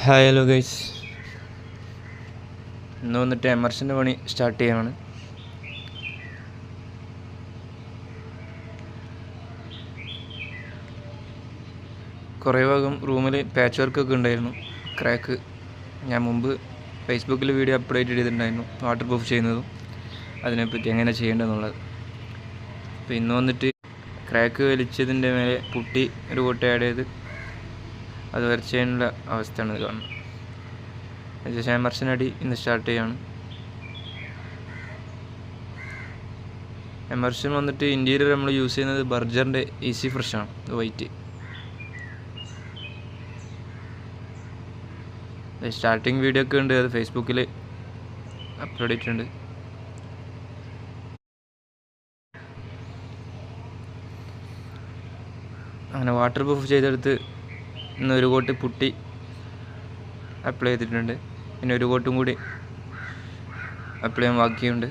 Hi hello guys, ഇന്ന് വന്നിട്ട് എമർഷൻ്റെ പണി സ്റ്റാർട്ട് ചെയ്യാണ്. കുറേ ഭാഗം റൂമിൽ പാച്ച് വർക്കൊക്കെ ഉണ്ടായിരുന്നു. ക്രാക്ക് ഞാൻ മുമ്പ് ഫേസ്ബുക്കിൽ വീഡിയോ അപ്ലോഡ് ചെയ്തിട്ടുണ്ടായിരുന്നു, വാട്ടർ പ്രൂഫ് ചെയ്യുന്നതും അതിനെപ്പറ്റി എങ്ങനെ ചെയ്യേണ്ടതെന്നുള്ളത്. അപ്പോൾ ഇന്ന് വന്നിട്ട് ക്രാക്ക് വലിച്ചതിൻ്റെ മേലെ പുട്ടി ഒരു കൂട്ട ആഡ് ചെയ്ത് അത് വരച്ചതിനുള്ള അവസ്ഥയാണ് ഇത് കാണുന്നത്. അതിനുശേഷം എമർഷൻ അടി ഇന്ന് സ്റ്റാർട്ട് ചെയ്യാണ്. എമർഷൻ വന്നിട്ട് ഇൻറ്റീരിയർ നമ്മൾ യൂസ് ചെയ്യുന്നത് ബർജറിൻ്റെ ഈസി ഫ്രഷാണ്, ഇത് വൈറ്റ്. സ്റ്റാർട്ടിങ് വീഡിയോ ഒക്കെ ഉണ്ട്, അത് ഫേസ്ബുക്കിൽ അപ്ലോഡ് ചെയ്തിട്ടുണ്ട്. അങ്ങനെ വാട്ടർ പ്രൂഫ് ചെയ്തെടുത്ത് ഇന്ന് ഒരു കോട്ട് പുട്ടി അപ്ലൈ ചെയ്തിട്ടുണ്ട്. പിന്നെ ഒരു കോട്ടും കൂടി അപ്ലൈ ചെയ്യാൻ ബാക്കിയുണ്ട്.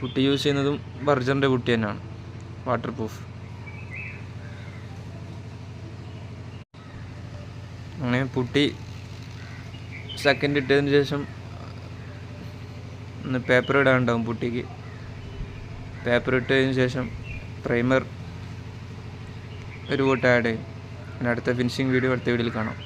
പുട്ടി യൂസ് ചെയ്യുന്നതും ബർജറിൻ്റെ പുട്ടി തന്നെയാണ്, വാട്ടർ പ്രൂഫ്. അങ്ങനെ പുട്ടി സെക്കൻഡ് ഇട്ടതിന് ശേഷം ഒന്ന് പേപ്പർ ഇടാനുണ്ടാവും പുട്ടിക്ക്. പേപ്പർ ഇട്ടതിന് ശേഷം പ്രൈമർ ഒരു കോട്ട് ആഡ് ചെയ്യും. പിന്നെ അടുത്ത ഫിനിഷിങ് വീഡിയോ അടുത്ത വീഡിയോയിൽ കാണാം.